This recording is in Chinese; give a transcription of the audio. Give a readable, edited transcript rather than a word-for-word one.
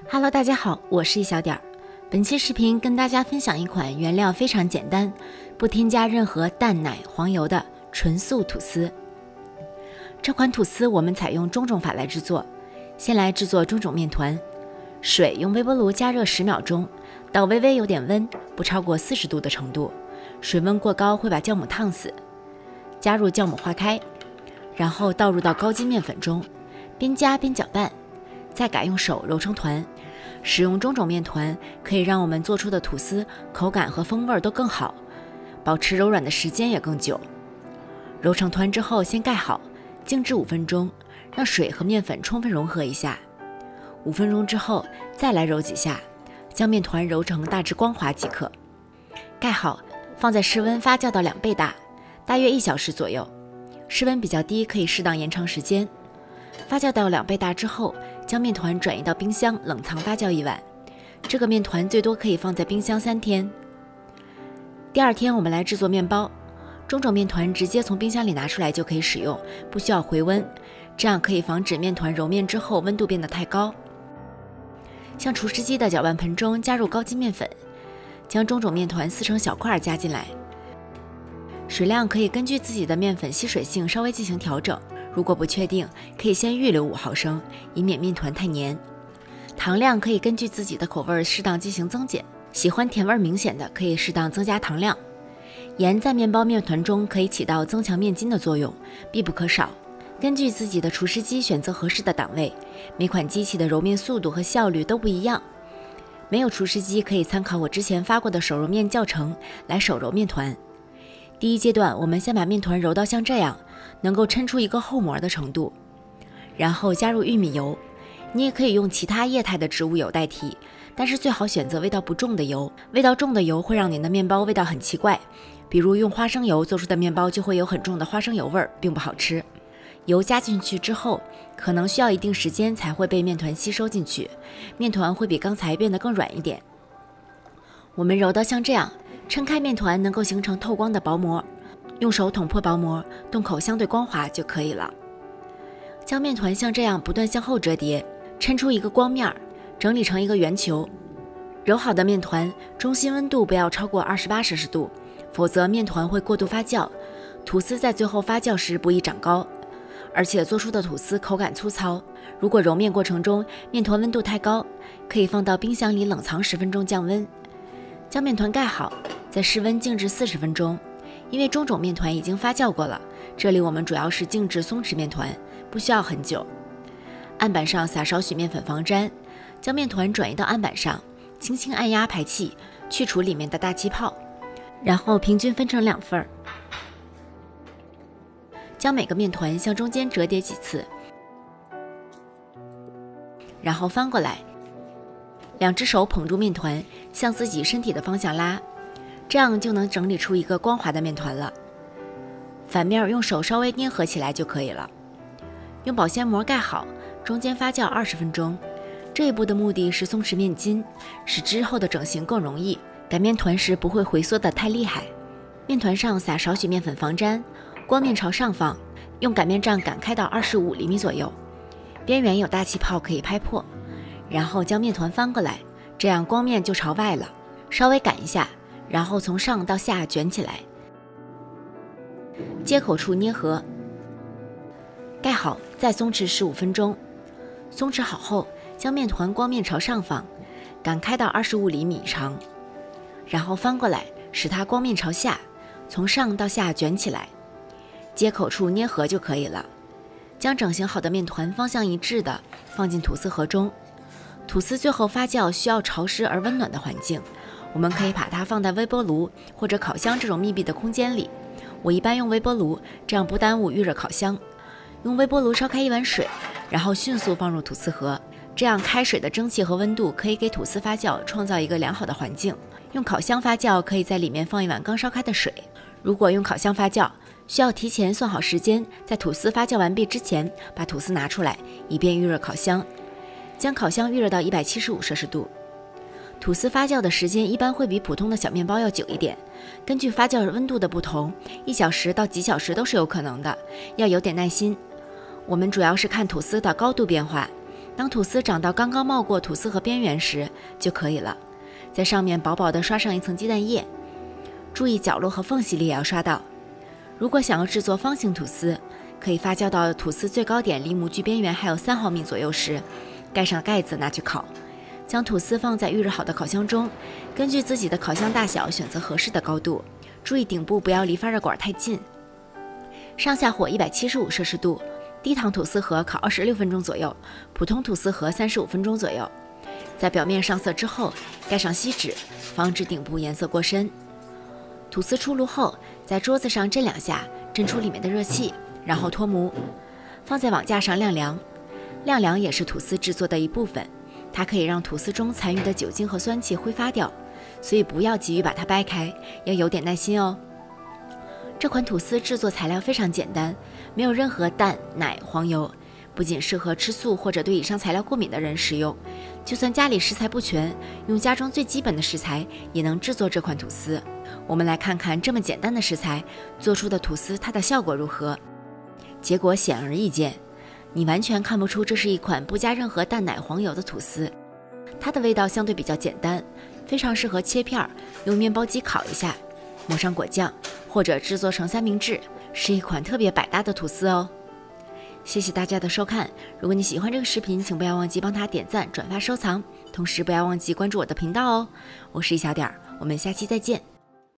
Hello， 大家好，我是一小点儿。本期视频跟大家分享一款原料非常简单，不添加任何蛋奶、黄油的纯素吐司。这款吐司我们采用中种法来制作。先来制作中种面团，水用微波炉加热10秒钟，到微微有点温，不超过40度的程度。水温过高会把酵母烫死。加入酵母化开，然后倒入到高筋面粉中，边加边搅拌，再改用手揉成团。使用中种面团可以让我们做出的吐司口感和风味都更好，保持柔软的时间也更久。揉成团之后先盖好，静置5分钟，让水和面粉充分融合一下。5分钟之后再来揉几下，将面团揉成大致光滑即可。盖好，放在室温发酵到2倍大，大约1小时左右。室温比较低，可以适当延长时间。发酵到2倍大之后，将面团转移到冰箱冷藏发酵1晚。这个面团最多可以放在冰箱3天。第2天我们来制作面包。中种面团直接从冰箱里拿出来就可以使用，不需要回温，这样可以防止面团揉面之后温度变得太高。向厨师机的搅拌盆中加入高筋面粉，将中种面团撕成小块加进来。水量可以根据自己的面粉吸水性稍微进行调整，如果不确定，可以先预留5毫升，以免面团太黏。糖量可以根据自己的口味适当进行增减，喜欢甜味明显的可以适当增加糖量。盐在面包面团中可以起到增强面筋的作用，必不可少。根据自己的厨师机选择合适的档位，每款机器的揉面速度和效率都不一样。没有厨师机可以参考我之前发过的手揉面教程来手揉面团。第一阶段，我们先把面团揉到像这样，能够抻出一个厚膜的程度，然后加入玉米油。你也可以用其他液态的植物油代替，但是最好选择味道不重的油。味道重的油会让您的面包味道很奇怪，比如用花生油做出的面包就会有很重的花生油味，并不好吃。油加进去之后，可能需要一定时间才会被面团吸收进去，面团会比刚才变得更软一点。我们揉到像这样，抻开面团能够形成透光的薄膜，用手捅破薄膜，洞口相对光滑就可以了。将面团像这样不断向后折叠，抻出一个光面，整理成一个圆球。揉好的面团中心温度不要超过28摄氏度，否则面团会过度发酵，吐司在最后发酵时不易长高，而且做出的吐司口感粗糙。如果揉面过程中面团温度太高，可以放到冰箱里冷藏10分钟降温。将面团盖好，在室温静置40分钟。因为中种面团已经发酵过了，这里我们主要是静置松弛面团，不需要很久。案板上撒少许面粉防粘，将面团转移到案板上，轻轻按压排气，去除里面的大气泡，然后平均分成2份。将每个面团向中间折叠几次，然后翻过来，2只手捧住面团，向自己身体的方向拉，这样就能整理出一个光滑的面团了。反面用手稍微捏合起来就可以了。用保鲜膜盖好，中间发酵20分钟。这一步的目的是松弛面筋，使之后的整形更容易，擀面团时不会回缩得太厉害。面团上撒少许面粉防粘，光面朝上方，用擀面杖擀开到25厘米左右，边缘有大气泡可以拍破，然后将面团翻过来，这样光面就朝外了。稍微擀一下，然后从上到下卷起来，接口处捏合，盖好，再松弛15分钟。松弛好后，将面团光面朝上方，擀开到25厘米长，然后翻过来，使它光面朝下，从上到下卷起来，接口处捏合就可以了。将整形好的面团方向一致的放进吐司盒中。吐司最后发酵需要潮湿而温暖的环境，我们可以把它放在微波炉或者烤箱这种密闭的空间里。我一般用微波炉，这样不耽误预热烤箱。用微波炉烧开1碗水，然后迅速放入吐司盒，这样开水的蒸汽和温度可以给吐司发酵创造一个良好的环境。用烤箱发酵，可以在里面放1碗刚烧开的水。如果用烤箱发酵，需要提前算好时间，在吐司发酵完毕之前把吐司拿出来，以便预热烤箱。将烤箱预热到175摄氏度。吐司发酵的时间一般会比普通的小面包要久一点，根据发酵温度的不同，1小时到几小时都是有可能的，要有点耐心。我们主要是看吐司的高度变化，当吐司长到刚刚冒过吐司盒边缘时就可以了，在上面薄薄的刷上一层鸡蛋液，注意角落和缝隙里也要刷到。如果想要制作方形吐司，可以发酵到吐司最高点离模具边缘还有3毫米左右时，盖上盖子拿去烤。将吐司放在预热好的烤箱中，根据自己的烤箱大小选择合适的高度，注意顶部不要离发热管太近。上下火175摄氏度，低糖吐司盒烤26分钟左右，普通吐司盒35分钟左右。在表面上色之后，盖上锡纸，防止顶部颜色过深。吐司出炉后，在桌子上震2下，震出里面的热气，然后脱模，放在网架上晾凉。晾凉也是吐司制作的一部分，它可以让吐司中残余的酒精和酸气挥发掉，所以不要急于把它掰开，要有点耐心哦。这款吐司制作材料非常简单，没有任何蛋、奶、黄油，不仅适合吃素或者对以上材料过敏的人食用，就算家里食材不全，用家中最基本的食材也能制作这款吐司。我们来看看这么简单的食材做出的吐司，它的效果如何？结果显而易见，你完全看不出这是一款不加任何蛋奶黄油的吐司。它的味道相对比较简单，非常适合切片，用面包机烤一下，抹上果酱，或者制作成三明治，是一款特别百搭的吐司哦。谢谢大家的收看，如果你喜欢这个视频，请不要忘记帮它点赞、转发、收藏，同时不要忘记关注我的频道哦。我是一小点儿，我们下期再见。